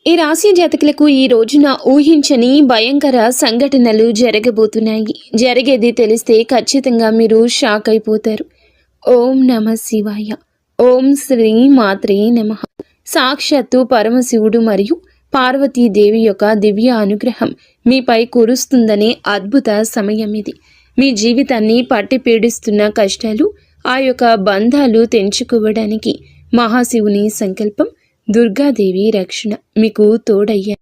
ఈ రాశి జాతకులకు ఈ రోజున ఊహించని భయంకర సంఘటనలు జరగబోతున్నాయి. జరిగేది తెలిస్తే ఖచ్చితంగా మీరు షాక్ అయిపోతారు. ఓం నమ శివాయ. ఓం శ్రీ మాత్రే నమః. సాక్షాత్తు పరమశివుడు మరియు పార్వతీదేవి యొక్క దివ్య అనుగ్రహం మీపై కురుస్తుందనే అద్భుత సమయం ఇది. మీ జీవితాన్ని పట్టి పీడిస్తున్న కష్టాలు, ఆ యొక్క బంధాలు తెంచుకోవడానికి మహాశివుని సంకల్పం, దుర్గాదేవి రక్షణ మీకు తోడయ్యాయి.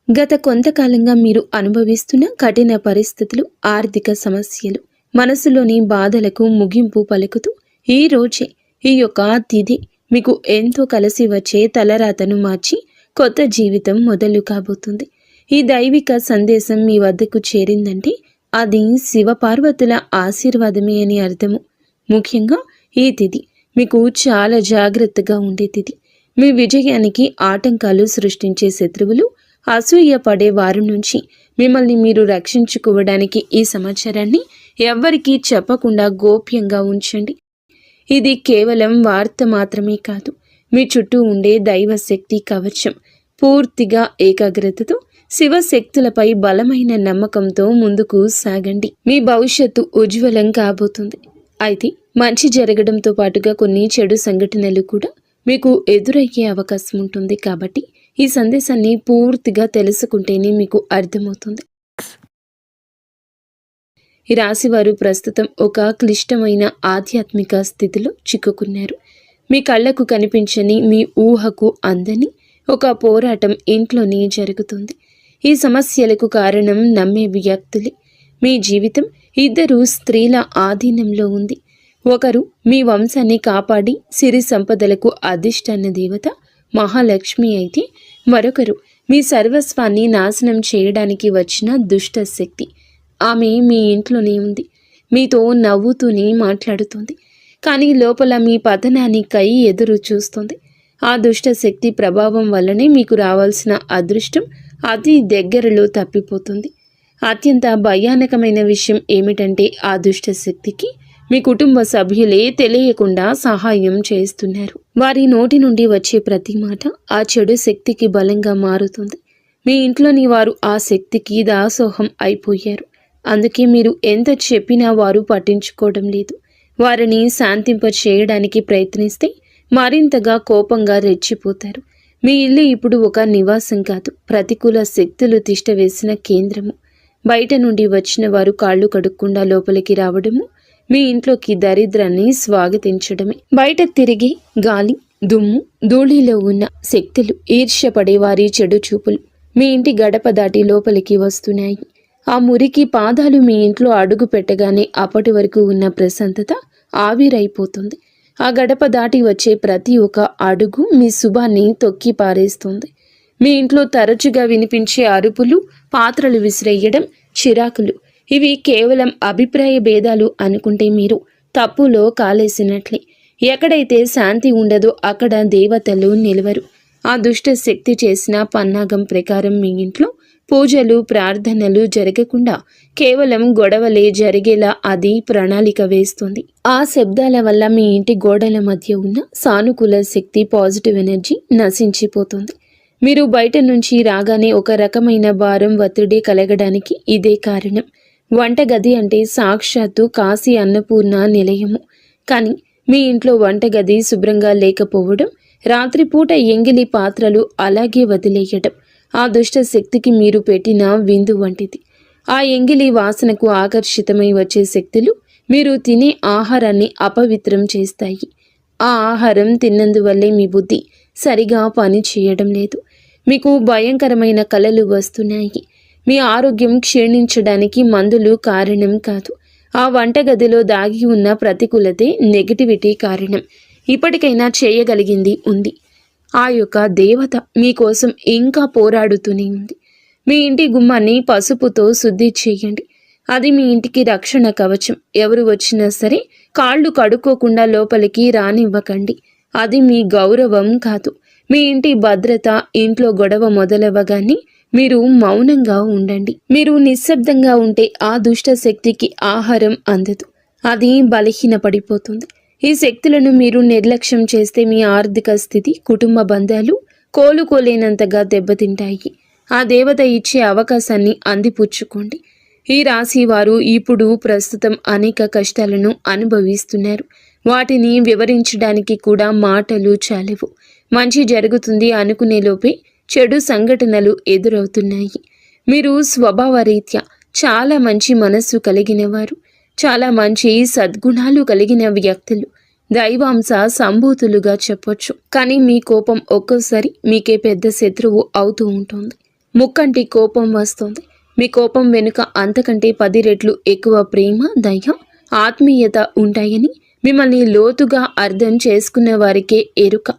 గత కొంతకాలంగా మీరు అనుభవిస్తున్న కఠిన పరిస్థితులు, ఆర్థిక సమస్యలు, మనసులోని బాధలకు ముగింపు పలుకుతూ ఈ రోజే ఈ యొక్క తిథి మీకు ఎంతో కలిసి వచ్చే తలరాతను మార్చి కొత్త జీవితం మొదలు కాబోతుంది. ఈ దైవిక సందేశం మీ వద్దకు చేరిందంటే అది శివపార్వతుల ఆశీర్వాదమే అని అర్థము. ముఖ్యంగా ఈ తిథి మీకు చాలా జాగ్రత్తగా ఉండే తిథి. మీ విజయానికి ఆటంకాలు సృష్టించే శత్రువులు, అసూయ పడే వారి నుంచి మిమ్మల్ని మీరు రక్షించుకోవడానికి ఈ సమాచారాన్ని ఎవ్వరికీ చెప్పకుండా గోప్యంగా ఉంచండి. ఇది కేవలం వార్త మాత్రమే కాదు, మీ చుట్టూ ఉండే దైవశక్తి కవచం. పూర్తిగా ఏకాగ్రతతో శివశక్తులపై బలమైన నమ్మకంతో ముందుకు సాగండి. మీ భవిష్యత్తు ఉజ్వలం కాబోతుంది. అయితే మంచి జరగడంతో పాటుగా కొన్ని చెడు సంఘటనలు కూడా మీకు ఎదురయ్యే అవకాశం ఉంటుంది. కాబట్టి ఈ సందేశాన్ని పూర్తిగా తెలుసుకుంటేనే మీకు అర్థమవుతుంది. ఈ రాశివారు ప్రస్తుతం ఒక క్లిష్టమైన ఆధ్యాత్మిక స్థితిలో చిక్కుకున్నారు. మీ కళ్ళకు కనిపించని, మీ ఊహకు అందని ఒక పోరాటం ఇంట్లోనే జరుగుతుంది. ఈ సమస్యలకు కారణం నమ్మే వ్యక్తులే. మీ జీవితం ఇద్దరు స్త్రీల ఆధీనంలో ఉంది. ఒకరు మీ వంశాన్ని కాపాడి సిరి సంపదలకు అధిష్టాన దేవత మహాలక్ష్మి అయితే, మరొకరు మీ సర్వస్వాన్ని నాశనం చేయడానికి వచ్చిన దుష్ట శక్తి. ఆమె మీ ఇంట్లోనే ఉంది, మీతో నవ్వుతూనే మాట్లాడుతుంది, కానీ లోపల మీ పతనానికై ఎదురు చూస్తుంది. ఆ దుష్ట శక్తి ప్రభావం వల్లనే మీకు రావాల్సిన అదృష్టం అతి దగ్గరలో తప్పిపోతుంది. అత్యంత భయానకమైన విషయం ఏమిటంటే, ఆ దుష్ట శక్తికి మీ కుటుంబ సభ్యులే తెలియకుండా సహాయం చేస్తున్నారు. వారి నోటి నుండి వచ్చే ప్రతి మాట ఆ చెడు శక్తికి బలంగా మారుతుంది. మీ ఇంట్లోని వారు ఆ శక్తికి దాసోహం అయిపోయారు. అందుకే మీరు ఎంత చెప్పినా వారు పట్టించుకోవడం లేదు. వారిని శాంతింప చేయడానికి ప్రయత్నిస్తే మరింతగా కోపంగా రెచ్చిపోతారు. మీ ఇల్లు ఇప్పుడు ఒక నివాసం కాదు, ప్రతికూల శక్తులు తిష్టవేసిన కేంద్రము. బయట నుండి వచ్చిన వారు కాళ్ళు కడుక్కుండా లోపలికి రావడము మీ ఇంట్లోకి దరిద్రాన్ని స్వాగతించడమే. బయట తిరిగి గాలి, దుమ్ము, ధూళిలో ఉన్న శక్తులు, ఈర్ష్యపడే వారి చెడు చూపులు మీ ఇంటి గడప దాటి లోపలికి వస్తున్నాయి. ఆ మురికి పాదాలు మీ ఇంట్లో అడుగు పెట్టగానే అప్పటి వరకు ఉన్న ప్రశాంతత ఆవిరైపోతుంది. ఆ గడప దాటి వచ్చే ప్రతి ఒక్క అడుగు మీ శుభాన్ని తొక్కి పారేస్తుంది. మీ ఇంట్లో తరచుగా వినిపించే అరుపులు, పాత్రలు విసిరేయడం, చిరాకులు, ఇవి కేవలం అభిప్రాయ భేదాలు అనుకుంటే మీరు తప్పులో కాలేసినట్లే. ఎక్కడైతే శాంతి ఉండదో అక్కడ దేవతలు నిలవరు. ఆ దుష్ట శక్తి చేసిన పన్నాగం ప్రకారం మీ ఇంట్లో పూజలు, ప్రార్థనలు జరగకుండా కేవలం గొడవలే జరిగేలా అది ప్రణాళిక వేస్తుంది. ఆ శబ్దాల వల్ల మీ ఇంటి గోడల మధ్య ఉన్న సానుకూల శక్తి, పాజిటివ్ ఎనర్జీ నశించిపోతుంది. మీరు బయట నుంచి రాగానే ఒక రకమైన భారం, ఒత్తిడి కలగడానికి ఇదే కారణం. వంటగది అంటే సాక్షాత్తు కాశీ అన్నపూర్ణ నిలయము. కానీ మీ ఇంట్లో వంటగది శుభ్రంగా లేకపోవడం, రాత్రిపూట ఎంగిలి పాత్రలు అలాగే వదిలేయడం ఆ దుష్ట శక్తికి మీరు పెట్టిన విందు వంటిది. ఆ ఎంగిలి వాసనకు ఆకర్షితమై వచ్చే శక్తులు మీరు తినే ఆహారాన్ని అపవిత్రం చేస్తాయి. ఆ ఆహారం తిన్నందువల్లే మీ బుద్ధి సరిగా పని చేయడం లేదు. మీకు భయంకరమైన కలలు వస్తున్నాయి. మీ ఆరోగ్యం క్షీణించడానికి మందులు కారణం కాదు. ఆ వంటగదిలో దాగి ఉన్న ప్రతికూలతే, నెగటివిటీ కారణం. ఇప్పటికైనా చేయగలిగింది ఉంది. ఆ యొక్క దేవత మీకోసం ఇంకా పోరాడుతూనే ఉంది. మీ ఇంటి గుమ్మాన్ని పసుపుతో శుద్ధి చేయండి. అది మీ ఇంటికి రక్షణ కవచం. ఎవరు వచ్చినా సరే కాళ్ళు కడుక్కోకుండా లోపలికి రానివ్వకండి. అది మీ గౌరవం కాదు, మీ ఇంటి భద్రత. ఇంట్లో గొడవ మొదలవ్వగానే మీరు మౌనంగా ఉండండి. మీరు నిశ్శబ్దంగా ఉంటే ఆ దుష్ట శక్తికి ఆహారం అందదు, అది బలహీనపడిపోతుంది. ఈ శక్తులను మీరు నిర్లక్ష్యం చేస్తే మీ ఆర్థిక స్థితి, కుటుంబ బంధాలు కోలుకోలేనంతగా దెబ్బతింటాయి. ఆ దేవత ఇచ్చే అవకాశాన్ని అందిపుచ్చుకోండి. ఈ రాశి వారు ఇప్పుడు ప్రస్తుతం అనేక కష్టాలను అనుభవిస్తున్నారు. వాటిని వివరించడానికి కూడా మాటలు చాలవు. మంచి జరుగుతుంది అనుకునే లోపే చెడు సంఘటనలు ఎదురవుతున్నాయి. మీరు స్వభావరీత్యా చాలా మంచి మనస్సు కలిగిన వారు, చాలా మంచి సద్గుణాలు కలిగిన వ్యక్తులు, దైవాంశ సంభూతులుగా చెప్పొచ్చు. కానీ మీ కోపం ఒక్కోసారి మీకే పెద్ద శత్రువు అవుతూ ఉంటుంది. ముక్కంటి కోపం వస్తుంది. మీ కోపం వెనుక అంతకంటే 10 రెట్లు ఎక్కువ ప్రేమ, దయ, ఆత్మీయత ఉంటాయని మిమ్మల్ని లోతుగా అర్థం చేసుకున్న వారికే ఎరుక.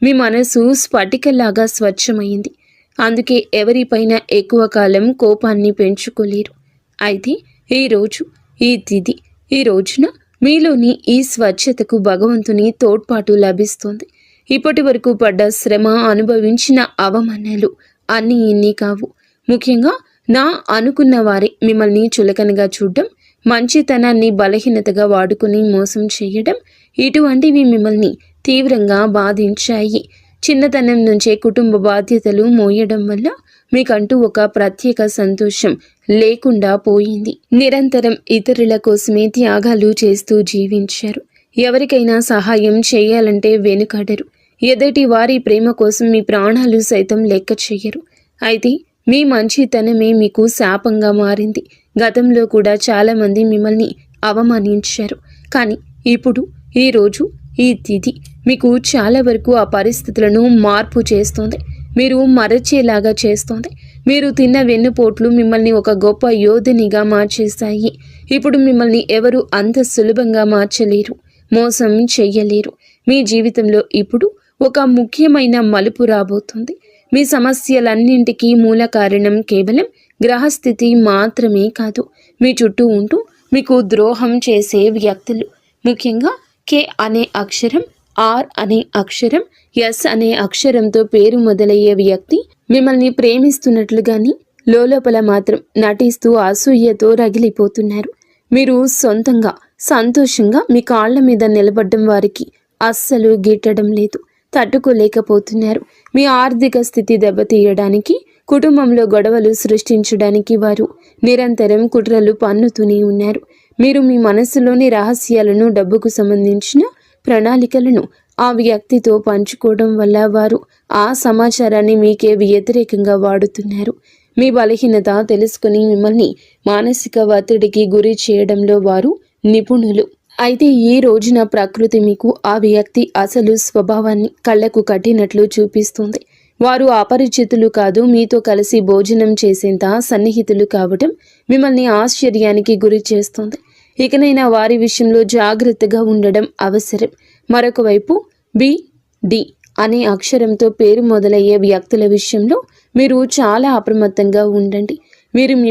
మీ మనసు స్ఫటికలాగా స్వచ్ఛమైంది. అందుకే ఎవరిపైన ఎక్కువ కాలం కోపాన్ని పెంచుకోలేరు. అయితే ఈరోజు, ఈ తిథి, ఈ రోజున మీలోని ఈ స్వచ్ఛతకు భగవంతుని తోడ్పాటు లభిస్తుంది. ఇప్పటి వరకు పడ్డ శ్రమ, అనుభవించిన అవమానాలు అన్నీ ఇన్ని కావు. ముఖ్యంగా నా అనుకున్న వారే మిమ్మల్ని చులకనగా చూడడం, మంచితనాన్ని బలహీనతగా వాడుకుని మోసం చేయడం, ఇటువంటివి మిమ్మల్ని తీవ్రంగా బాధించాయి. చిన్నతనం నుంచే కుటుంబ బాధ్యతలు మోయడం వల్ల మీకంటూ ఒక ప్రత్యేక సంతోషం లేకుండా పోయింది. నిరంతరం ఇతరుల కోసమే త్యాగాలు చేస్తూ జీవించారు. ఎవరికైనా సహాయం చేయాలంటే వెనుకాడరు. ఎదుటి వారి ప్రేమ కోసం మీ ప్రాణాలు సైతం లెక్క చెయ్యరు. అయితే మీ మంచితనమే మీకు శాపంగా మారింది. గతంలో కూడా చాలామంది మిమ్మల్ని అవమానించారు. కానీ ఇప్పుడు, ఈరోజు, ఈ తిథి మీకు చాలా వరకు ఆ పరిస్థితులను మార్పు చేస్తోంది. మీరు మరచేలాగా చేస్తోంది. మీరు తిన్న వెన్నుపోట్లు మిమ్మల్ని ఒక గొప్ప యోధునిగా మార్చేశాయి. ఇప్పుడు మిమ్మల్ని ఎవరు అంత సులభంగా మార్చలేరు, మోసం చెయ్యలేరు. మీ జీవితంలో ఇప్పుడు ఒక ముఖ్యమైన మలుపు రాబోతుంది. మీ సమస్యలన్నింటికీ మూల కారణం కేవలం గ్రహస్థితి మాత్రమే కాదు, మీ చుట్టూ ఉంటూ మీకు ద్రోహం చేసే వ్యక్తులు. ముఖ్యంగా కే అనే అక్షరం, ఆర్ అనే అక్షరం, ఎస్ అనే అక్షరంతో పేరు మొదలయ్యే వ్యక్తి మిమ్మల్ని ప్రేమిస్తున్నట్లుగాని లోపల మాత్రం నటిస్తూ అసూయతో రగిలిపోతున్నారు. మీరు సొంతంగా సంతోషంగా మీ కాళ్ల మీద నిలబడ్డం వారికి అస్సలు గిట్టడం లేదు, తట్టుకోలేకపోతున్నారు. మీ ఆర్థిక స్థితి దెబ్బతీయడానికి, కుటుంబంలో గొడవలు సృష్టించడానికి వారు నిరంతరం కుట్రలు పన్నుతూనే ఉన్నారు. మీరు మీ మనసులోని రహస్యాలను, డబ్బుకు సంబంధించిన ప్రణాళికలను ఆ వ్యక్తితో పంచుకోవడం వల్ల వారు ఆ సమాచారాన్ని మీకే వ్యతిరేకంగా వాడుతున్నారు. మీ బలహీనత తెలుసుకుని మిమ్మల్ని మానసిక ఒత్తిడికి గురి చేయడంలో వారు నిపుణులు. అయితే ఈ రోజున ప్రకృతి మీకు ఆ వ్యక్తి అసలు స్వభావాన్ని కళ్ళకు కట్టినట్లు చూపిస్తుంది. వారు అపరిచితులు కాదు, మీతో కలిసి భోజనం చేసేంత సన్నిహితులు కావడం మిమ్మల్ని ఆశ్చర్యానికి గురి చేస్తుంది. ఇకనైనా వారి విషయంలో జాగ్రత్తగా ఉండడం అవసరం. మరొక వైపు డి అనే అక్షరంతో పేరు మొదలయ్యే వ్యక్తుల విషయంలో మీరు చాలా అప్రమత్తంగా ఉండండి. వీరు మీ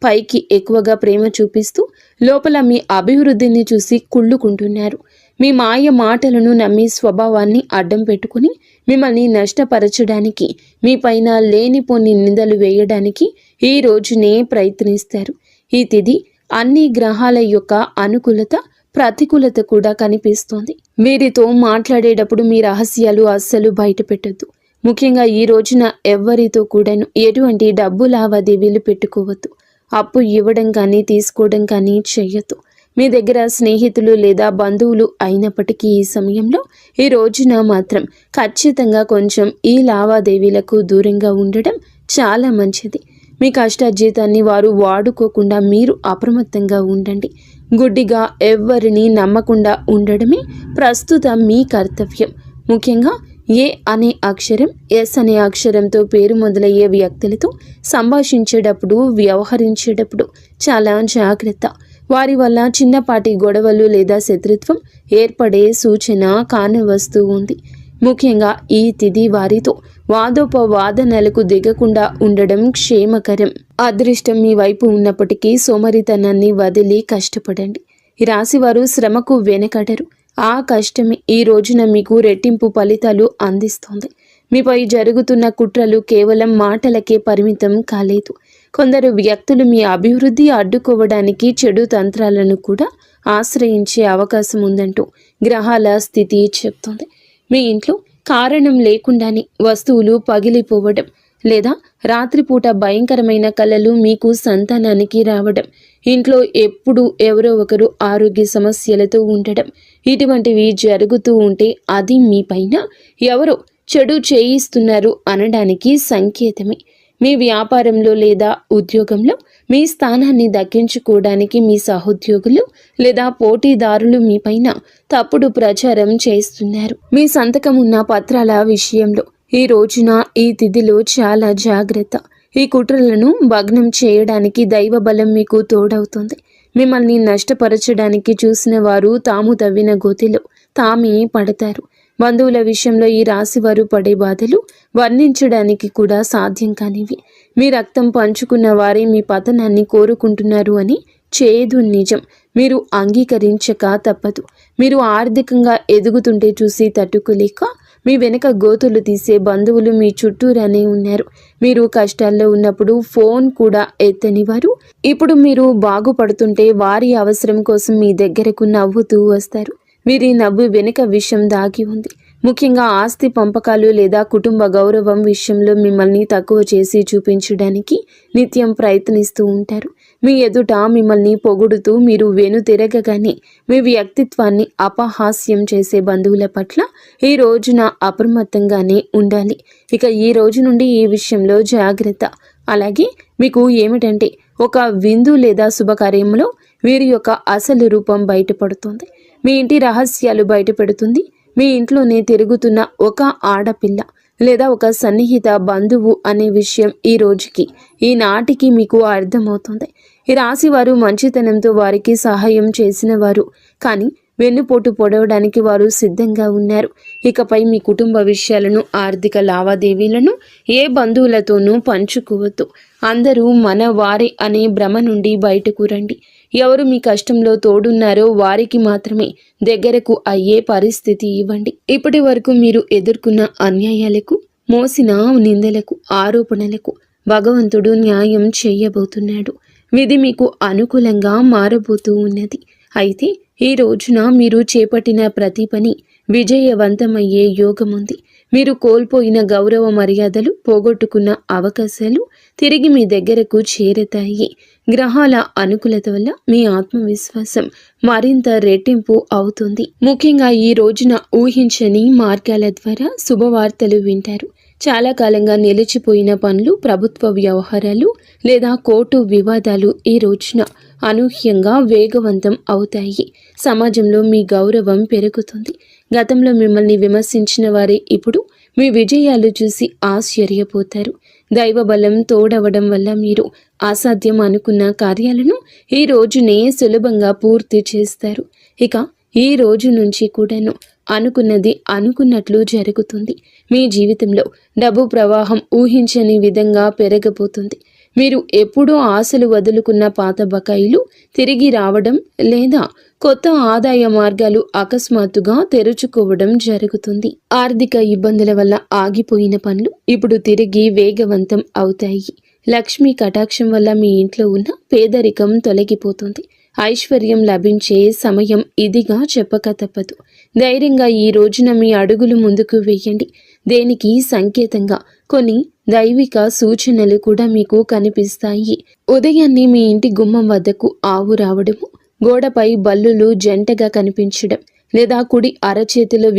పైకి ఎక్కువగా ప్రేమ చూపిస్తూ లోపల మీ అభివృద్ధిని చూసి కుళ్ళుకుంటున్నారు. మీ మాయ మాటలను నమ్మి స్వభావాన్ని అడ్డం పెట్టుకుని మిమ్మల్ని నష్టపరచడానికి, మీ పైన లేనిపోని నిందలు వేయడానికి ఈ రోజునే ప్రయత్నిస్తారు. ఈ తిథి అన్ని గ్రహాల యొక్క అనుకూలత, ప్రతికూలత కూడా కనిపిస్తోంది. వీరితో మాట్లాడేటప్పుడు మీ రహస్యాలు అస్సలు బయట పెట్టొద్దు. ముఖ్యంగా ఈ రోజున ఎవ్వరితో కూడాను ఎటువంటి డబ్బు లావాదేవీలు పెట్టుకోవద్దు. అప్పు ఇవ్వడం కానీ తీసుకోవడం కానీ చెయ్యొద్దు. మీ దగ్గర స్నేహితులు లేదా బంధువులు అయినప్పటికీ ఈ సమయంలో, ఈ రోజున మాత్రం ఖచ్చితంగా కొంచెం ఈ లావాదేవీలకు దూరంగా ఉండడం చాలా మంచిది. మీ కష్టార్జితాన్ని వారు వాడుకోకుండా మీరు అప్రమత్తంగా ఉండండి. గుడ్డిగా ఎవ్వరిని నమ్మకుండా ఉండడమే ప్రస్తుతం మీ కర్తవ్యం. ముఖ్యంగా ఏ అనే అక్షరం, ఎస్ అనే అక్షరంతో పేరు మొదలయ్యే వ్యక్తులతో సంభాషించేటప్పుడు, వ్యవహరించేటప్పుడు చాలా జాగ్రత్త. వారి వల్ల చిన్నపాటి గొడవలు లేదా శత్రుత్వం ఏర్పడే సూచన కానవస్తూ ఉంది. ముఖ్యంగా ఈ తిథి వారితో వాదోపవాదనలకు దిగకుండా ఉండడం క్షేమకరం. అదృష్టం మీ వైపు ఉన్నప్పటికీ సోమరితనాన్ని వదిలి కష్టపడండి. ఈ రాశివారు శ్రమకు వెనకడరు. ఆ కష్టమే ఈ రోజున మీకు రెట్టింపు ఫలితాలు అందిస్తోంది. మీపై జరుగుతున్న కుట్రలు కేవలం మాటలకే పరిమితం కాలేదు. కొందరు వ్యక్తులు మీ అభివృద్ధి అడ్డుకోవడానికి చెడు తంత్రాలను కూడా ఆశ్రయించే అవకాశం ఉందంటూ గ్రహాల స్థితి చెప్తోంది. మీ ఇంట్లో కారణం లేకుండానే వస్తువులు పగిలిపోవడం లేదా రాత్రిపూట భయంకరమైన కలలు మీకు సంతానానికి రావడం, ఇంట్లో ఎప్పుడు ఎవరో ఒకరు ఆరోగ్య సమస్యలతో ఉండడం, ఇటువంటివి జరుగుతూ ఉంటే అది మీ పైన ఎవరో చెడు చేయిస్తున్నారు అనడానికి సంకేతమే. మీ వ్యాపారంలో లేదా ఉద్యోగంలో మీ స్థానాన్ని దక్కించుకోవడానికి మీ సహోద్యోగులు లేదా పోటీదారులు మీపైన తప్పుడు ప్రచారం చేస్తున్నారు. మీ సంతకం ఉన్న పత్రాల విషయంలో ఈ రోజున ఈ తిథిలో చాలా జాగ్రత్త. ఈ కుట్రలను భగ్నం చేయడానికి దైవ బలం మీకు తోడవుతుంది. మిమ్మల్ని నష్టపరచడానికి చూసిన వారు తాము తవ్విన గోతిలో తామే పడతారు. బంధువుల విషయంలో ఈ రాశి వారు పడే బాధలు వర్ణించడానికి కూడా సాధ్యం కానివి. మీ రక్తం పంచుకున్న వారే మీ పతనాన్ని కోరుకుంటున్నారు అని చేదు నిజం. మీరు అంగీకరించక తప్పదు. మీరు ఆర్థికంగా ఎదుగుతుంటే చూసి తట్టుకోలేక మీ వెనక గోతులు తీసే బంధువులు మీ చుట్టూరానే ఉన్నారు. మీరు కష్టాల్లో ఉన్నప్పుడు ఫోన్ కూడా ఎత్తని వారు ఇప్పుడు మీరు బాగుపడుతుంటే వారి అవసరం కోసం మీ దగ్గరకు నవ్వుతూ వస్తారు. వీరి నవ్వు వెనుక విషయం దాగి ఉంది. ముఖ్యంగా ఆస్తి పంపకాలు లేదా కుటుంబ గౌరవం విషయంలో మిమ్మల్ని తక్కువ చేసి చూపించడానికి నిత్యం ప్రయత్నిస్తూ ఉంటారు. మీ ఎదుట మిమ్మల్ని పొగుడుతూ మీరు వెనుతిరగగానే మీ వ్యక్తిత్వాన్ని అపహాస్యం చేసే బంధువుల పట్ల ఈ రోజున అప్రమత్తంగానే ఉండాలి. ఇక ఈ రోజు నుండి ఈ విషయంలో జాగ్రత్త. అలాగే మీకు ఏమిటంటే ఒక విందు లేదా శుభకార్యంలో వీరి యొక్క అసలు రూపం బయటపడుతుంది. మీ ఇంటి రహస్యాలు బయటపెడుతుంది. మీ ఇంట్లోనే తిరుగుతున్న ఒక ఆడపిల్ల లేదా ఒక సన్నిహిత బంధువు అనే విషయం ఈ రోజుకి ఈనాటికి మీకు అర్థమవుతుంది. ఈ రాశి వారు మంచితనంతో వారికి సహాయం చేసిన వారు, కానీ వెన్నుపోటు పొడవడానికి వారు సిద్ధంగా ఉన్నారు. ఇకపై మీ కుటుంబ విషయాలను, ఆర్థిక లావాదేవీలను ఏ బంధువులతోనూ పంచుకోవద్దు. అందరూ మన వారే అనే భ్రమ నుండి బయటకు రండి. ఎవరు మీ కష్టంలో తోడున్నారో వారికి మాత్రమే దగ్గరకు అయ్యే పరిస్థితి ఇవ్వండి. ఇప్పటి వరకు మీరు ఎదుర్కొన్న అన్యాయాలకు, మోసిన నిందలకు, ఆరోపణలకు భగవంతుడు న్యాయం చేయబోతున్నాడు. విధి మీకు అనుకూలంగా మారబోతూ ఉన్నది. అయితే ఈ రోజున మీరు చేపట్టిన ప్రతి పని విజయవంతమయ్యే యోగం ఉంది. మీరు కోల్పోయిన గౌరవ మర్యాదలు, పోగొట్టుకున్న అవకాశాలు తిరిగి మీ దగ్గరకు చేరతాయి. గ్రహాల అనుకూలత వల్ల మీ ఆత్మవిశ్వాసం మరింత రెట్టింపు అవుతుంది. ముఖ్యంగా ఈ రోజున ఊహించని మార్గాల ద్వారా శుభవార్తలు వింటారు. చాలా కాలంగా నిలిచిపోయిన పనులు, ప్రభుత్వ వ్యవహారాలు లేదా కోర్టు వివాదాలు ఈ రోజున అనూహ్యంగా వేగవంతం అవుతాయి. సమాజంలో మీ గౌరవం పెరుగుతుంది. గతంలో మిమ్మల్ని విమర్శించిన వారే ఇప్పుడు మీ విజయాలు చూసి ఆశ్చర్యపోతారు. దైవ బలం తోడవడం వల్ల మీరు అసాధ్యం అనుకున్న కార్యాలను ఈ రోజునే సులభంగా పూర్తి చేస్తారు. ఇక ఈ రోజు నుంచి కూడాను అనుకున్నది అనుకున్నట్లు జరుగుతుంది. మీ జీవితంలో డబ్బు ప్రవాహం ఊహించని విధంగా పెరగబోతుంది. మీరు ఎప్పుడూ ఆశలు వదులుకున్న పాత బకాయిలు తిరిగి రావడం లేదా కొత్త ఆదాయ మార్గాలు అకస్మాత్తుగా తెరుచుకోవడం జరుగుతుంది. ఆర్థిక ఇబ్బందుల వల్ల ఆగిపోయిన పనులు ఇప్పుడు తిరిగి వేగవంతం అవుతాయి. లక్ష్మీ కటాక్షం వల్ల మీ ఇంట్లో ఉన్న పేదరికం తొలగిపోతుంది. ఐశ్వర్యం లభించే సమయం ఇదిగా చెప్పక తప్పదు. ధైర్యంగా ఈ రోజున మీ అడుగులు ముందుకు వేయండి. దేనికి సంకేతంగా కొన్ని దైవిక సూచనలు కూడా మీకు కనిపిస్తాయి. ఉదయాన్నే మీ ఇంటి గుమ్మం వద్దకు ఆవు రావడము, గోడపై బల్లులు జంటగా కనిపించడం లేదా కుడి అరచేతిలో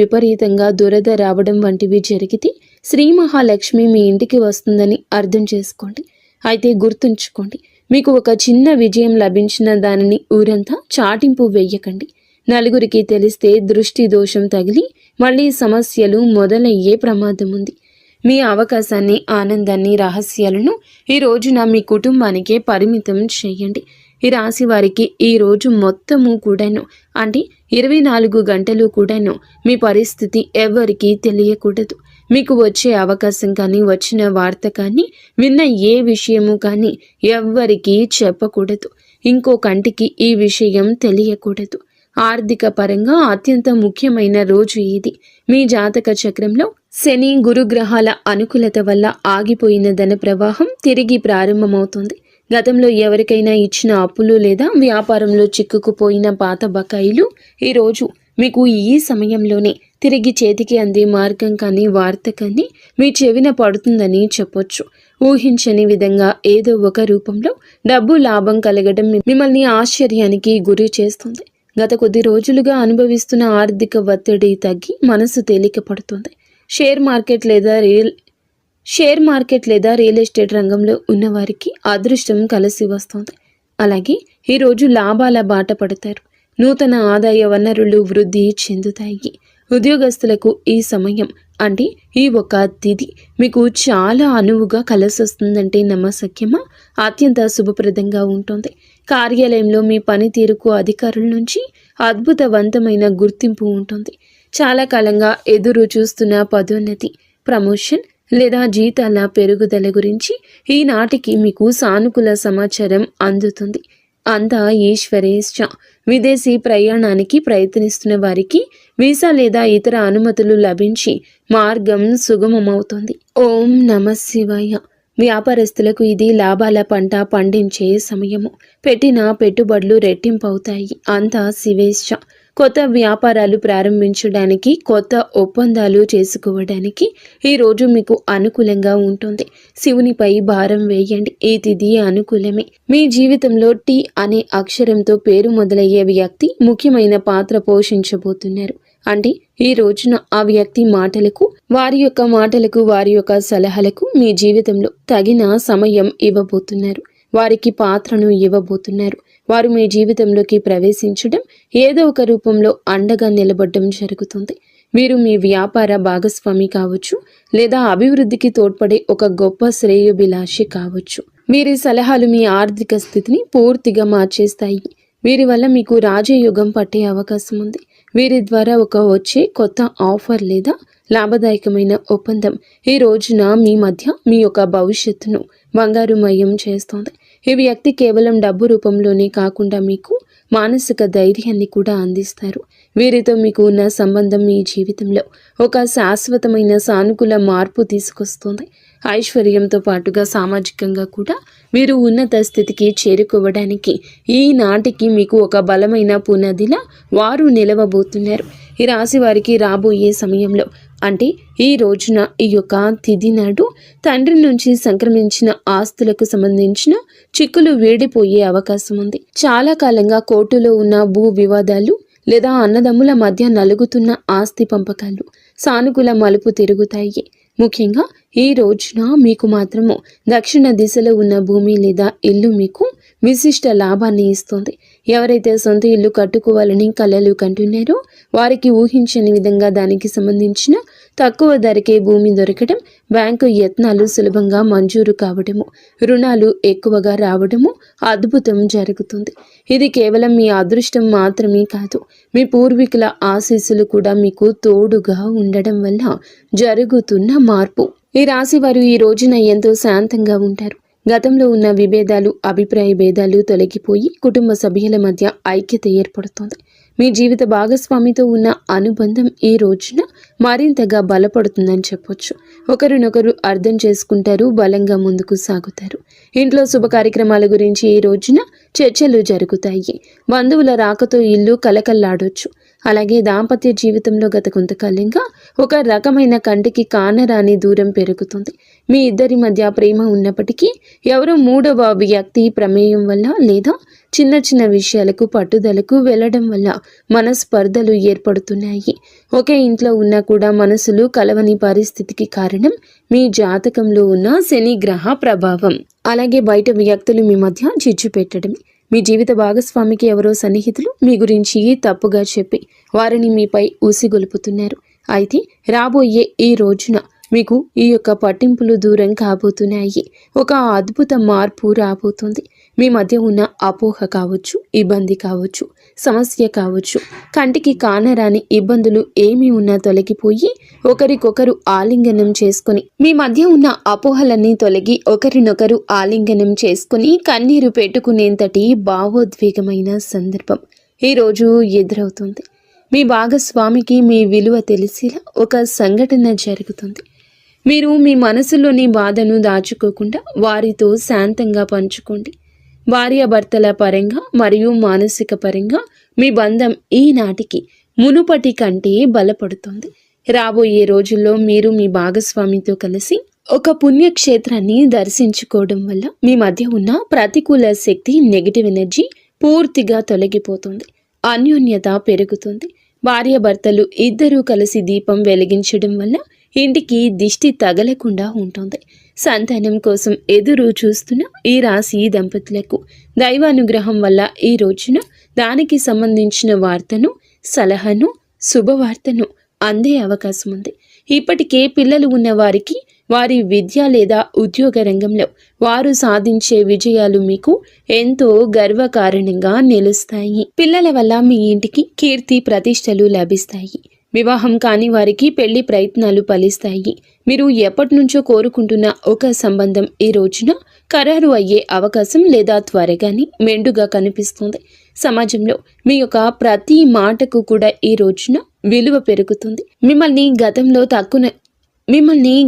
విపరీతంగా దురద రావడం వంటివి జరిగితే శ్రీ మహాలక్ష్మి మీ ఇంటికి వస్తుందని అర్థం చేసుకోండి. అయితే గుర్తుంచుకోండి, మీకు ఒక చిన్న విజయం లభించిన దానిని ఊరంతా చాటింపు వేయకండి. నలుగురికి తెలిస్తే దృష్టి దోషం తగిలి మళ్ళీ సమస్యలు మొదలయ్యే ప్రమాదం ఉంది. మీ అవకాశాన్ని, ఆనందాన్ని, రహస్యాలను ఈ రోజున మీ కుటుంబానికే పరిమితం చేయండి. ఈ రాశి వారికి ఈ రోజు మొత్తము కూడాను, అంటే 24 గంటలు కూడాను మీ పరిస్థితి ఎవరికీ తెలియకూడదు. మీకు వచ్చే అవకాశం కానీ, వచ్చిన వార్త కానీ, విన్న ఏ విషయము కానీ ఎవ్వరికీ చెప్పకూడదు. ఇంకో కంటికి ఈ విషయం తెలియకూడదు. ఆర్థిక పరంగా అత్యంత ముఖ్యమైన రోజు ఇది. మీ జాతక చక్రంలో శని, గురుగ్రహాల అనుకూలత వల్ల ఆగిపోయిన ధన ప్రవాహం తిరిగి ప్రారంభమవుతుంది. గతంలో ఎవరికైనా ఇచ్చిన అప్పులు లేదా వ్యాపారంలో చిక్కుకుపోయిన పాత బకాయిలు ఈరోజు మీకు ఈ సమయంలోనే తిరిగి చేతికి అందే మార్గం కానీ వార్త కానీ మీ చెవిన పడుతుందని చెప్పొచ్చు. ఊహించని విధంగా ఏదో ఒక రూపంలో డబ్బు లాభం కలగడం మిమ్మల్ని ఆశ్చర్యానికి గురి చేస్తుంది. గత కొద్ది రోజులుగా అనుభవిస్తున్న ఆర్థిక ఒత్తిడి తగ్గి మనసు తేలిక పడుతుంది. షేర్ మార్కెట్ లేదా రియల్ ఎస్టేట్ రంగంలో ఉన్నవారికి అదృష్టం కలిసి వస్తుంది. అలాగే ఈరోజు లాభాల బాట పడతారు. నూతన ఆదాయ వనరులు వృద్ధి చెందుతాయి. ఉద్యోగస్తులకు ఈ సమయం అంటే ఈ ఒక తిథి మీకు చాలా అనువుగా కలిసొస్తుందంటే నమ్మశక్యమా? అత్యంత శుభప్రదంగా ఉంటుంది. కార్యాలయంలో మీ పనితీరుకు అధికారుల నుంచి అద్భుతవంతమైన గుర్తింపు ఉంటుంది. చాలా కాలంగా ఎదురు చూస్తున్న పదోన్నతి, ప్రమోషన్ లేదా జీతాల పెరుగుదల గురించి ఈనాటికి మీకు సానుకూల సమాచారం అందుతుంది. అంతా ఈశ్వరేచ్ఛ. విదేశీ ప్రయాణానికి ప్రయత్నిస్తున్న వారికి వీసా లేదా ఇతర అనుమతులు లభించి మార్గం సుగమమవుతుంది. ఓం నమః శివాయ. వ్యాపారస్తులకు ఇది లాభాల పంట పండించే సమయము. పెట్టిన పెట్టుబడులు రెట్టింపవుతాయి. అంతా శివేచ్ఛ. కొత్త వ్యాపారాలు ప్రారంభించడానికి, కొత్త ఒప్పందాలు చేసుకోవడానికి ఈరోజు మీకు అనుకూలంగా ఉంటుంది. శివునిపై భారం వేయండి. ఈ తిథి అనుకూలమే. మీ జీవితంలో టీ అనే అక్షరంతో పేరు మొదలయ్యే వ్యక్తి ముఖ్యమైన పాత్ర పోషించబోతున్నారు. అంటే ఈ రోజున ఆ వ్యక్తి మాటలకు, వారి యొక్క సలహాలకు మీ జీవితంలో తగిన సమయం ఇవ్వబోతున్నారు. వారికి పాత్రను ఇవ్వబోతున్నారు. వారు మీ జీవితంలోకి ప్రవేశించడం, ఏదో ఒక రూపంలో అండగా నిలబడడం జరుగుతుంది. మీరు మీ వ్యాపార భాగస్వామి కావచ్చు, లేదా అభివృద్ధికి తోడ్పడే ఒక గొప్ప శ్రేయోభిలాషి కావచ్చు. వీరి సలహాలు మీ ఆర్థిక స్థితిని పూర్తిగా మార్చేస్తాయి. వీరి వల్ల మీకు రాజయోగం పట్టే అవకాశం ఉంది. వీరి ద్వారా వచ్చే కొత్త ఆఫర్ లేదా లాభదాయకమైన ఒప్పందం ఈ రోజున మీ మధ్య మీ యొక్క భవిష్యత్తును బంగారుమయం చేస్తోంది. ఈ వ్యక్తి కేవలం డబ్బు రూపంలోనే కాకుండా మీకు మానసిక ధైర్యాన్ని కూడా అందిస్తారు. వీరితో మీకు ఉన్న సంబంధం మీ జీవితంలో ఒక శాశ్వతమైన సానుకూల మార్పు తీసుకొస్తుంది. ఐశ్వర్యంతో పాటుగా సామాజికంగా కూడా మీరు ఉన్నత స్థితికి చేరుకోవడానికి ఈనాటికి మీకు ఒక బలమైన పునాదిలా వారు నిలవబోతున్నారు. ఈ రాశి వారికి రాబోయే సమయంలో అంటే ఈ రోజున ఈ యొక్క తిథి నాడు తండ్రి నుంచి సంక్రమించిన ఆస్తులకు సంబంధించిన చిక్కులు వేడిపోయే అవకాశం ఉంది. చాలా కాలంగా కోర్టులో ఉన్న భూ వివాదాలు లేదా అన్నదమ్ముల మధ్య నలుగుతున్న ఆస్తి పంపకాలు సానుకూల మలుపు తిరుగుతాయి. ముఖ్యంగా ఈ రోజున మీకు మాత్రము దక్షిణ దిశలో ఉన్న భూమి లేదా ఇల్లు మీకు విశిష్ట లాభాన్ని ఇస్తుంది. ఎవరైతే సొంత ఇల్లు కట్టుకోవాలని కలలు కంటున్నారో వారికి ఊహించని విధంగా దానికి సంబంధించిన తక్కువ ధరకే భూమి దొరకడం, బ్యాంకు యత్నాలు సులభంగా మంజూరు కావడము, రుణాలు ఎక్కువగా రావడము అద్భుతం జరుగుతుంది. ఇది కేవలం మీ అదృష్టం మాత్రమే కాదు, మీ పూర్వీకుల ఆశీస్సులు కూడా మీకు తోడుగా ఉండడం వల్ల జరుగుతున్న మార్పు. ఈ రాశి వారు ఈ రోజున ఎంతో శాంతంగా ఉంటారు. గతంలో ఉన్న విభేదాలు, అభిప్రాయ భేదాలు తొలగిపోయి కుటుంబ సభ్యుల మధ్య ఐక్యత ఏర్పడుతుంది. మీ జీవిత భాగస్వామితో ఉన్న అనుబంధం ఈ రోజున మరింతగా బలపడుతుందని చెప్పొచ్చు. ఒకరినొకరు అర్థం చేసుకుంటారు, బలంగా ముందుకు సాగుతారు. ఇంట్లో శుభ కార్యక్రమాల గురించి ఈ రోజున చర్చలు జరుగుతాయి. బంధువుల రాకతో ఇల్లు కలకల్లాడొచ్చు. అలాగే దాంపత్య జీవితంలో గత కొంతకాలంగా ఒక రకమైన కంటికి కానరాని దూరం పెరుగుతుంది. మీ ఇద్దరి మధ్య ప్రేమ ఉన్నప్పటికీ ఎవరో మూడవ వ్యక్తి ప్రమేయం వల్ల లేదా చిన్న చిన్న విషయాలకు పట్టుదలకు వెళ్లడం వల్ల మనస్పర్ధలు ఏర్పడుతున్నాయి. ఒకే ఇంట్లో ఉన్నా కూడా మనసులు కలవని పరిస్థితికి కారణం మీ జాతకంలో ఉన్న శని గ్రహ ప్రభావం. అలాగే బయట వ్యక్తులు మీ మధ్య చిచ్చు పెట్టడమే. మీ జీవిత భాగస్వామికి ఎవరో సన్నిహితులు మీ గురించి తప్పుగా చెప్పి వారిని మీపై ఊసిగొలుపుతున్నారు. అయితే రాబోయే ఈ రోజున మీకు ఈ యొక్క పట్టింపులు దూరం కాబోతున్నాయి. ఒక అద్భుత మార్పు రాబోతుంది. మీ మధ్య ఉన్న అపోహ కావచ్చు, ఇబ్బంది కావచ్చు, సమస్య కావచ్చు, కంటికి కానరాని ఇబ్బందులు ఏమి ఉన్నా తొలగిపోయి ఒకరికొకరు ఆలింగనం చేసుకొని మీ మధ్య ఉన్న అపోహలన్నీ తొలగి ఒకరినొకరు ఆలింగనం చేసుకుని కన్నీరు పెట్టుకునేంతటి భావోద్వేగమైన సందర్భం ఈరోజు ఎదురవుతుంది. మీ భాగస్వామికి మీ విలువ తెలిసేలా ఒక సంఘటన జరుగుతుంది. మీరు మీ మనసులోని బాధను దాచుకోకుండా వారితో శాంతంగా పంచుకోండి. భార్యాభర్తల పరంగా మరియు మానసిక పరంగా మీ బంధం ఈనాటికి మునుపటి కంటే బలపడుతుంది. రాబోయే రోజుల్లో మీరు మీ భాగస్వామితో కలిసి ఒక పుణ్యక్షేత్రాన్ని దర్శించుకోవడం వల్ల మీ మధ్య ఉన్న ప్రతికూల శక్తి, నెగిటివ్ ఎనర్జీ పూర్తిగా తొలగిపోతుంది. అన్యోన్యత పెరుగుతుంది. భార్యాభర్తలు ఇద్దరూ కలిసి దీపం వెలిగించడం వల్ల ఇంటికి దిష్టి తగలకుండా ఉంటుంది. సంతానం కోసం ఎదురు చూస్తున్న ఈ రాశి దంపతులకు దైవానుగ్రహం వల్ల ఈ రోజున దానికి సంబంధించిన వార్తను, సలహాను, శుభవార్తను అందే అవకాశం ఉంది. ఇప్పటికే పిల్లలు ఉన్న వారికి వారి విద్య లేదా ఉద్యోగ రంగంలో వారు సాధించే విజయాలు మీకు ఎంతో గర్వకారణంగా నిలుస్తాయి. పిల్లల వల్ల మీ ఇంటికి కీర్తి ప్రతిష్టలు లభిస్తాయి. వివాహం కాని వారికి పెళ్లి ప్రయత్నాలు ఫలిస్తాయి. మీరు ఎప్పటి నుంచో కోరుకుంటున్న ఒక సంబంధం ఈ రోజున ఖరారు అయ్యే అవకాశం లేదా త్వరగానే మెండుగా కనిపిస్తుంది. సమాజంలో మీ యొక్క ప్రతి మాటకు కూడా ఈ రోజున విలువ పెరుగుతుంది. మిమ్మల్ని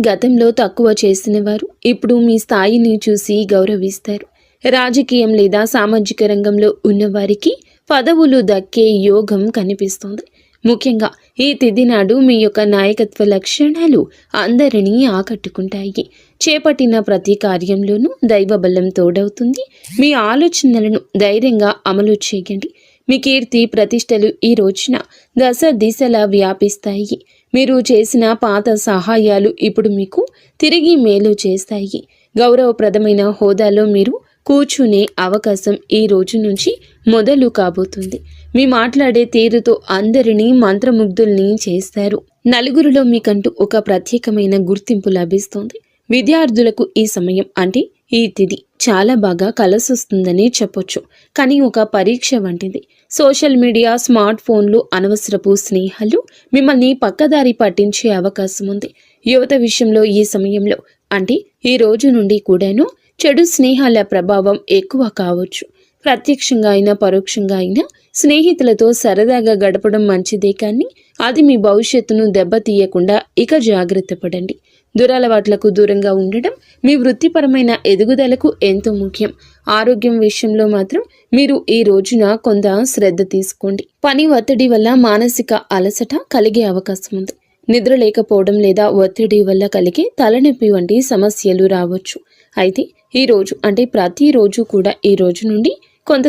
గతంలో తక్కువ చేసిన వారు ఇప్పుడు మీ స్థాయిని చూసి గౌరవిస్తారు. రాజకీయం లేదా సామాజిక రంగంలో ఉన్నవారికి పదవులు దక్కే యోగం కనిపిస్తుంది. ముఖ్యంగా ఈ తిథి నాడు మీ యొక్క నాయకత్వ లక్షణాలు అందరినీ ఆకట్టుకుంటాయి. చేపట్టిన ప్రతి కార్యంలోనూ దైవబలం తోడవుతుంది. మీ ఆలోచనలను ధైర్యంగా అమలు చేయండి. మీ కీర్తి ప్రతిష్టలు ఈ రోజున దశ దిశలా వ్యాపిస్తాయి. మీరు చేసిన పాత సహాయాలు ఇప్పుడు మీకు తిరిగి మేలు చేస్తాయి. గౌరవప్రదమైన హోదాలో మీరు కూర్చునే అవకాశం ఈ రోజు నుంచి మొదలు కాబోతుంది. మీ మాట్లాడే తీరుతో అందరినీ మంత్రముగ్ధుల్ని చేస్తారు. నలుగురిలో మీకంటూ ఒక ప్రత్యేకమైన గుర్తింపు లభిస్తుంది. విద్యార్థులకు ఈ సమయం అంటే ఈ తిథి చాలా బాగా కలసొస్తుందని చెప్పొచ్చు. కానీ ఒక పరీక్ష వంటిది. సోషల్ మీడియా, స్మార్ట్ ఫోన్లు, అనవసరపు స్నేహాలు మిమ్మల్ని పక్కదారి పట్టించే అవకాశం ఉంది. యువత విషయంలో ఈ సమయంలో అంటే ఈ రోజు నుండి కూడాను చెడు స్నేహాల ప్రభావం ఎక్కువ కావచ్చు. ప్రత్యక్షంగా అయినా పరోక్షంగా అయినా స్నేహితులతో సరదాగా గడపడం మంచిదే, కానీ అది మీ భవిష్యత్తును దెబ్బతీయకుండా ఇక జాగ్రత్త పడండి. దురలవాట్లకు దూరంగా ఉండడం మీ వృత్తిపరమైన ఎదుగుదలకు ఎంతో ముఖ్యం. ఆరోగ్యం విషయంలో మాత్రం మీరు ఈ రోజున కొంత శ్రద్ధ తీసుకోండి. పని ఒత్తిడి వల్ల మానసిక అలసట కలిగే అవకాశం ఉంది. నిద్ర లేకపోవడం లేదా ఒత్తిడి వల్ల కలిగే తలనొప్పి వంటి సమస్యలు రావచ్చు. అయితే ఈ రోజు అంటే ప్రతిరోజు కూడా ఈ రోజు నుండి కొంత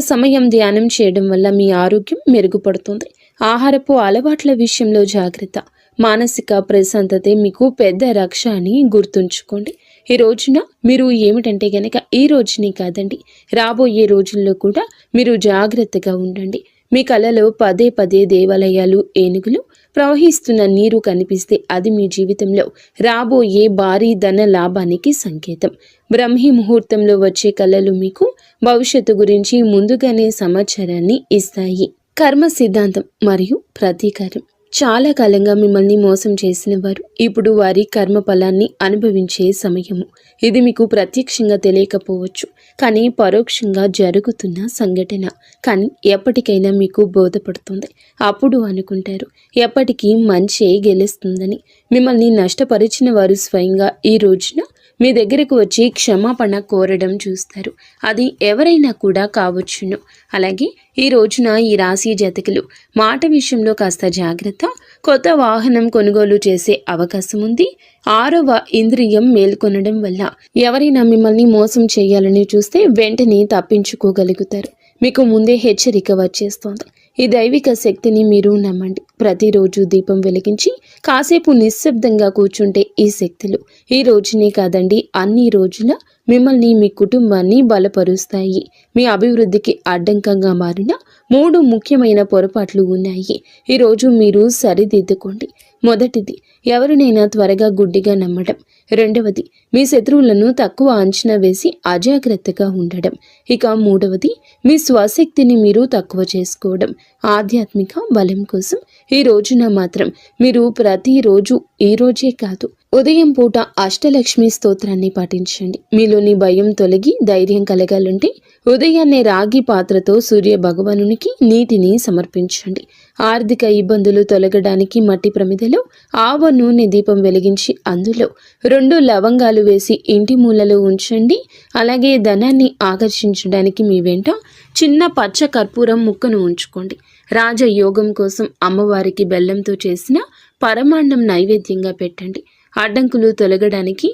సమయం ధ్యానం చేయడం వల్ల మీ ఆరోగ్యం మెరుగుపడుతుంది. ఆహారపు అలవాట్ల విషయంలో జాగ్రత్త. మానసిక ప్రశాంతతే మీకు పెద్ద రక్ష అని గుర్తుంచుకోండి. ఈ రోజున మీరు ఏమిటంటే గనక ఈ రోజుని కాదండి, రాబోయే రోజుల్లో కూడా మీరు జాగ్రత్తగా ఉండండి. మీ కళ్ళలో పదే పదే దేవాలయాలు, ఏనుగులు, ప్రవహిస్తున్న నీరు కనిపిస్తే అది మీ జీవితంలో రాబోయే భారీ ధన లాభానికి సంకేతం. బ్రహ్మీ ముహూర్తంలో వచ్చే కళలు మీకు భవిష్యత్తు గురించి ముందుగానే సమాచారాన్ని ఇస్తాయి. కర్మ సిద్ధాంతం మరియు ప్రతీకారం. చాలా కాలంగా మిమ్మల్ని మోసం చేసిన వారు ఇప్పుడు వారి కర్మ ఫలాన్ని అనుభవించే సమయము. ఇది మీకు ప్రత్యక్షంగా తెలియకపోవచ్చు, కానీ పరోక్షంగా జరుగుతున్న సంఘటన. కానీ ఎప్పటికైనా మీకు బోధపడుతుంది. అప్పుడు అనుకుంటారు ఎప్పటికీ మంచే గెలుస్తుందని. మిమ్మల్ని నష్టపరిచిన వారు స్వయంగా ఈ రోజున మీ దగ్గరకు వచ్చి క్షమాపణ కోరడం చూస్తారు. అది ఎవరైనా కూడా కావచ్చును. అలాగే ఈ రోజున ఈ రాశి జాతకులు మాట విషయంలో కాస్త జాగ్రత్త. కొత్త వాహనం కొనుగోలు చేసే అవకాశం ఉంది. 6వ ఇంద్రియం మేల్కొనడం వల్ల ఎవరైనా మిమ్మల్ని మోసం చేయాలని చూస్తే వెంటనే తప్పించుకోగలుగుతారు. మీకు ముందే హెచ్చరిక వచ్చేస్తోంది. ఈ దైవిక శక్తిని మీరు నమ్మండి. ప్రతిరోజు దీపం వెలిగించి కాసేపు నిశ్శబ్దంగా కూర్చుంటే ఈ శక్తులు ఈ రోజునే కాదండి, అన్ని రోజుల మిమ్మల్ని, మీ కుటుంబాన్ని బలపరుస్తాయి. మీ అభివృద్ధికి అడ్డంకంగా మారిన 3 ముఖ్యమైన పొరపాట్లు ఉన్నాయి. ఈరోజు మీరు సరిదిద్దుకోండి. మొదటిది, ఎవరినైనా త్వరగా గుడ్డిగా నమ్మడం. రెండవది, మీ శత్రువులను తక్కువ అంచనా వేసి అజాగ్రత్తగా ఉండడం. ఇక మూడవది, మీ స్వశక్తిని మీరు తక్కువ చేసుకోవడం. ఆధ్యాత్మిక బలం కోసం ఈ రోజున మాత్రం మీరు ప్రతిరోజు, ఈ రోజే కాదు ఉదయం పూట అష్టలక్ష్మి స్తోత్రాన్ని పాటించండి. మీలోని భయం తొలగి ధైర్యం కలగాలంటే ఉదయాన్నే రాగి పాత్రతో సూర్య భగవానునికి నీటిని సమర్పించండి. ఆర్థిక ఇబ్బందులు తొలగడానికి మట్టి ప్రమిదలో ఆవ నూనె దీపం వెలిగించి అందులో 2 లవంగాలు వేసి ఇంటి మూలలో ఉంచండి. అలాగే ధనాన్ని ఆకర్షించడానికి మీ వెంట చిన్న పచ్చ కర్పూరం ముక్కను ఉంచుకోండి. రాజయోగం కోసం అమ్మవారికి బెల్లంతో చేసిన పరమాన్నం నైవేద్యంగా పెట్టండి. అడ్డంకులు తొలగడానికి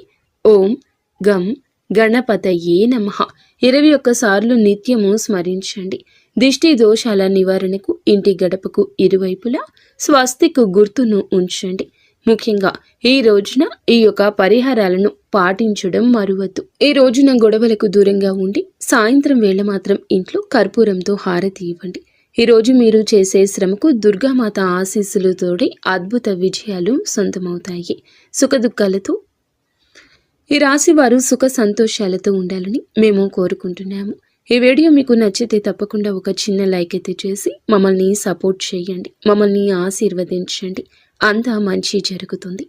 ఓం గం గణపతయే నమః 21 సార్లు నిత్యము స్మరించండి. దిష్టి దోషాల నివారణకు ఇంటి గడపకు ఇరువైపులా స్వస్తిక్ గుర్తును ఉంచండి. ముఖ్యంగా ఈ రోజున ఈ యొక్క పరిహారాలను పాటించడం మరువద్దు. ఈ రోజున గొడవలకు దూరంగా ఉండి సాయంత్రం వేళ మాత్రం ఇంట్లో కర్పూరంతో హారతి ఇవ్వండి. ఈరోజు మీరు చేసే శ్రమకు దుర్గామాత ఆశీస్సులతోటి అద్భుత విజయాలు సొంతమవుతాయి. సుఖదుఖాలతో ఈ రాశి వారు సుఖ సంతోషాలతో ఉండాలని మేము కోరుకుంటున్నాము. ఈ వీడియో మీకు నచ్చితే తప్పకుండా ఒక చిన్న లైక్ అయితే చేసి మమ్మల్ని సపోర్ట్ చేయండి. మమ్మల్ని ఆశీర్వదించండి. అంతా మంచి జరుగుతుంది.